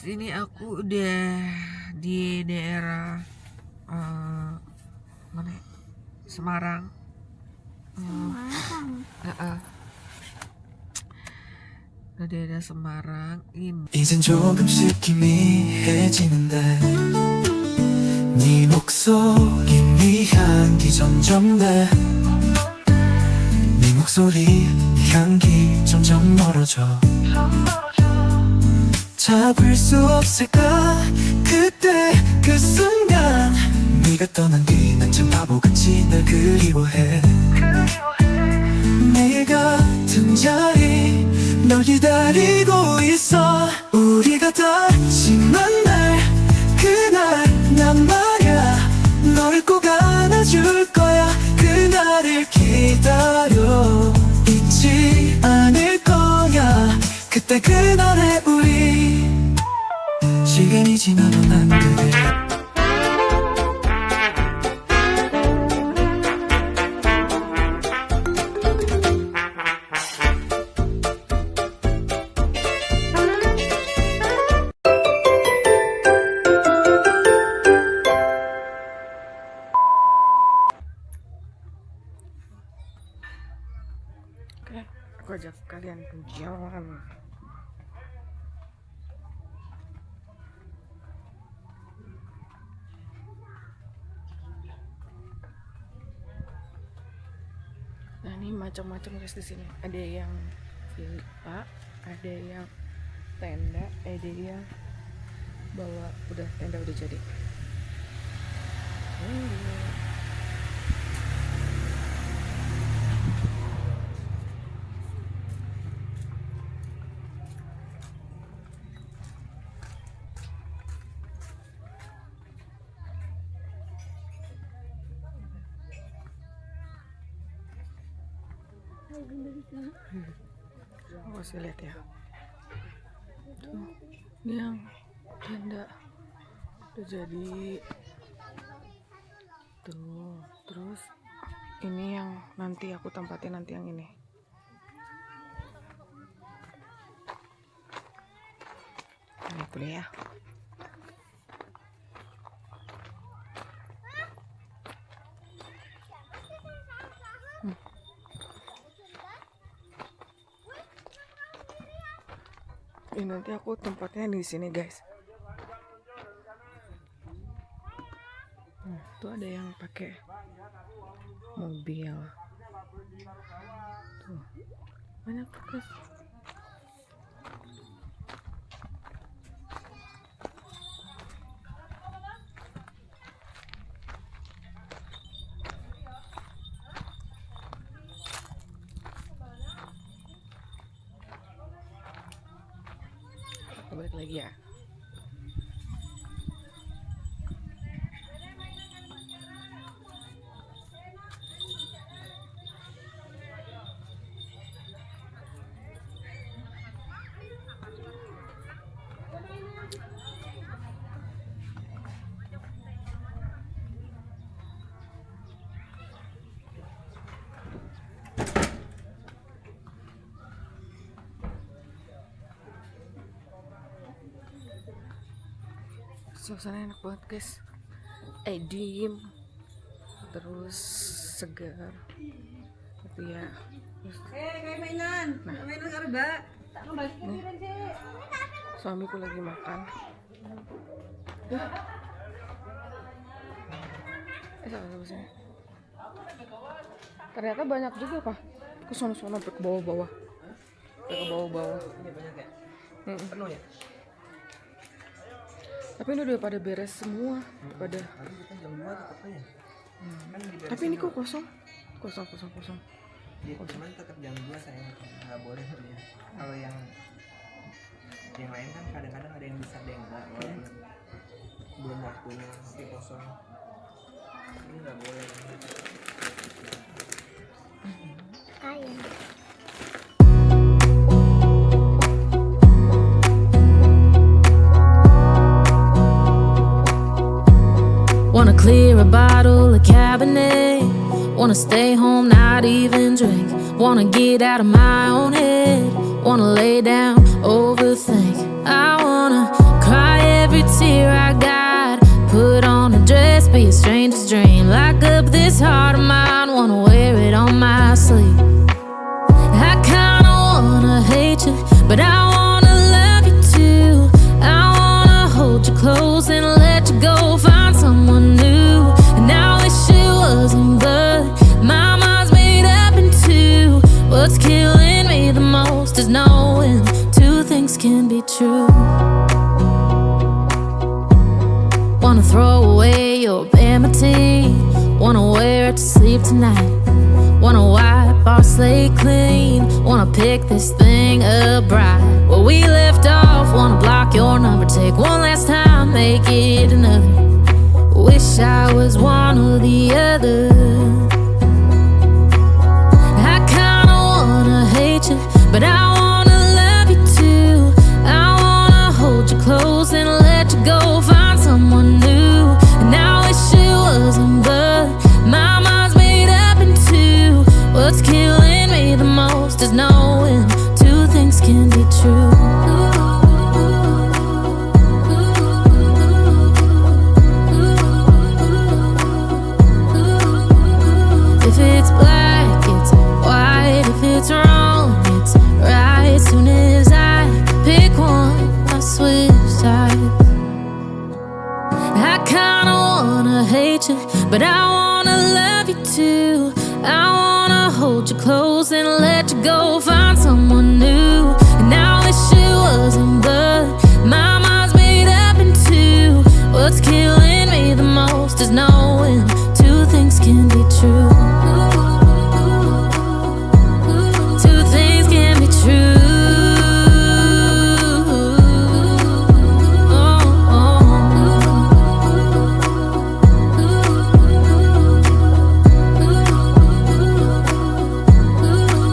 guys, ini aku udah di daerah mana? Semarang. Udah daerah Semarang ini. 이젠 조금씩 희미해지는데 네 목소리 네 향기 점점 내 목소리 향기 점점 멀어져 잡을 수 없을까 그때 그 순간 네가 떠난 뒤 난 참 바보같이 널 그리워해 매일 같은 자리 널 기다리고 있어 우리가 다시 만날 그날 난 말야 너를 꼭 안아줄 거야 그날을 기다려 잊지 않을 거야 그때 그날의 우리 시간이 지나도 난 그대 Aku ajak kalian ke jalan. Nah, ini macam-macam guys di sini. Ada yang villa, ada yang tenda, ada yang bawa udah tenda udah jadi. Oh, saya lihat ya. Tuh, ini yang tenda udah jadi. Tuh, terus ini yang nanti aku tempatin nanti yang ini. Ini boleh ya. Ini nanti aku tempatnya di sini guys. Tuh ada yang pakai mobil. Tuh banyak guys. Balik lagi ya. Suasana enak banget guys, diem, terus segar, tapi ya. Kayak mainan, mainan karba. Tak kembali Nih, suamiku lagi makan. Sama sini. Ternyata banyak juga pak. Ke sono sampai ke bawah-bawah. Ke bawah-bawah. Ini banyak ya? Penuh ya? Tapi ini udah pada beres semua, pada. Harus kita jam 2 tetapnya. Tapi ini kok kosong. Ya, cuman tetap jam 2 saya nggak boleh ya. Kalau yang lain kan kadang-kadang ada yang bisa ada yang enggak, belum waktunya masih kosong. Ini nggak boleh. Wanna clear a bottle of Cabernet. Wanna stay home, not even drink. Wanna get out of my own head. Wanna lay down, overthink. I wanna cry fear I got. Put on a dress, be a stranger's dream. Lock up this heart of mine, wanna wear it on my sleeve. I kinda wanna hate you, but I wanna love you too. I wanna hold you close and let you go, find someone new. And I wish it wasn't, but my mind's made up in two. What's killing me the most is knowing two things can be true. Wanna throw away your vanity, wanna wear it to sleep tonight. Wanna wipe our slate clean, wanna pick this thing up right where we left off. Wanna block your number, take one last time, make it another. Wish I was one or the other. I kinda wanna hate you, but I wanna love you too. I wanna hold you close and let you go, find someone new. And I wish it wasn't, but my mind's made up in two. What's killing me the most is knowing two things can be true. If it's black, it's white. If it's wrong, it's right. Soon as I pick one, I switch sides. I kinda wanna hate you, but I wanna love you too. I wanna hold you close and let you go, find someone new. And I wish it wasn't, but my mind's made up in two. What's killing me the most is knowing two things can be true. Two things can be true.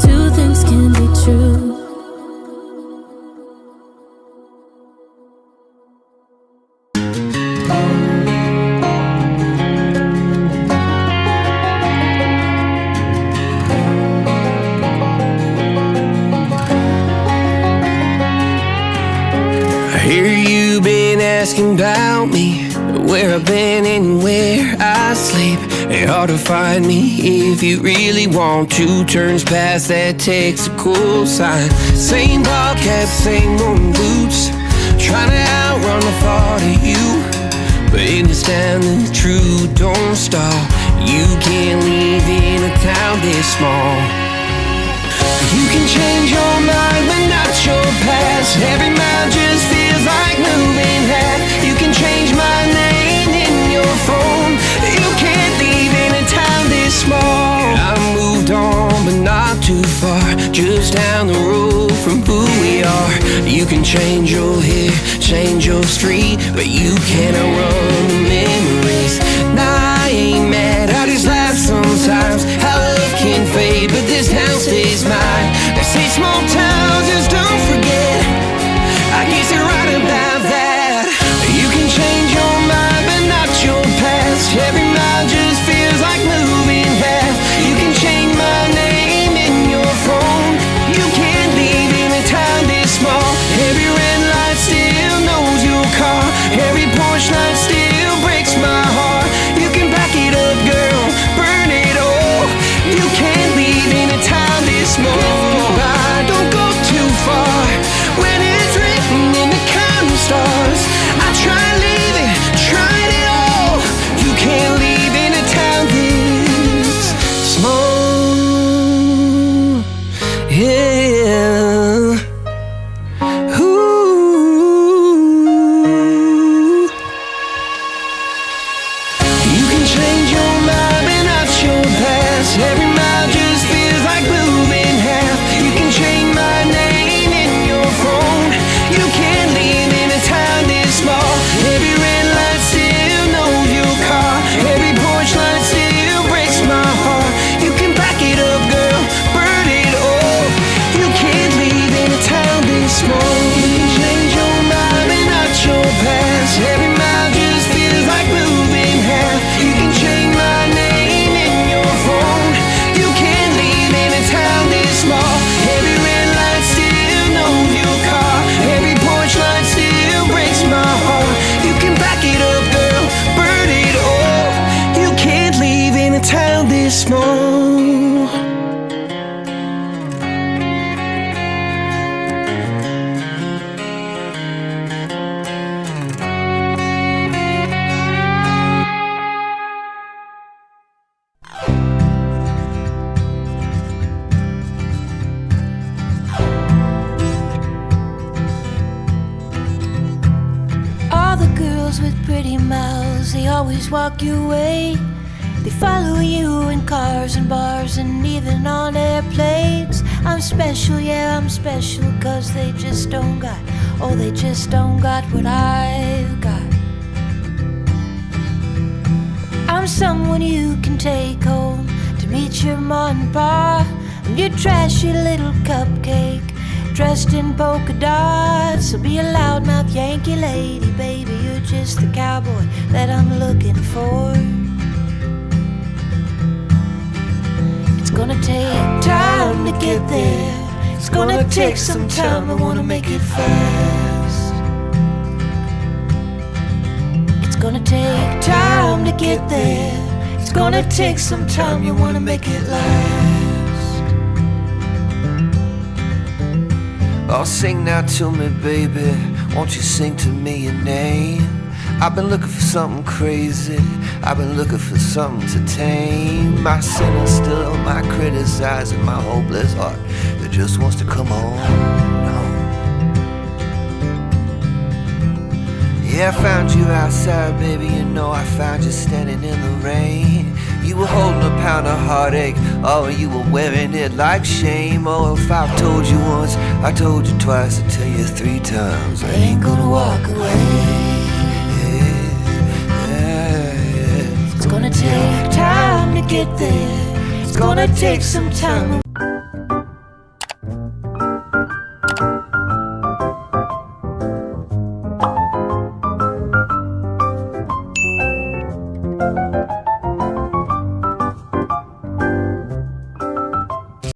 Two things can be true. I hear you been asking about me, where I've been and where I sleep. It's hard to find me if you really want to. Turns past that takes a cool sign. Same ball cap, same old boots, trying to outrun the thought of you. But in this town the truth don't stall. You can't live in a town this small. You can change your mind, but not your past. Every mile just feels like moving half. You can change my name in your phone. You can't leave in a town this small. I moved on, but not too far, just down the road from who we are. You can change your hair, change your street, but you can't outrun the memories. Nah, I ain't mad, I just laugh sometimes. How love can fade, but this town stays mine. They say small towns just don't forget. I guess you're right about that. You can change your mind, but not your past. Every mile just feels like moving half. You can change my name in your phone. You can't leave in a town this small. Every red light still knows your car. Every Porsche light still breaks my heart. You can back it up, girl, burn it all. You can't leave in a town this small. Don't go girls with pretty mouths, they always walk your way. They follow you in cars and bars and even on airplanes. I'm special, yeah, I'm special, cause they just don't got, oh, they just don't got what I've got. I'm someone you can take home to meet your mom and pa. I'm your trashy little cupcake dressed in polka dots. So be a loudmouth Yankee lady, baby, you're just the cowboy that I'm looking for. It's gonna take time to get there. It's gonna take some time, I wanna make it fast. It's gonna take time to get there. It's gonna take some time, you wanna make it last. Oh, sing now to me, baby. Won't you sing to me your name? I've been looking for something crazy. I've been looking for something to tame my sinner still, my criticizing, my hopeless heart that just wants to come on. Yeah, I found you outside, baby, you know I found you standing in the rain. You were holding a pound of heartache, oh, you were wearing it like shame. Oh, if I've told you once, I told you twice, I tell you 3 times, I ain't gonna walk away. It's gonna take time to get there. It's gonna take some time.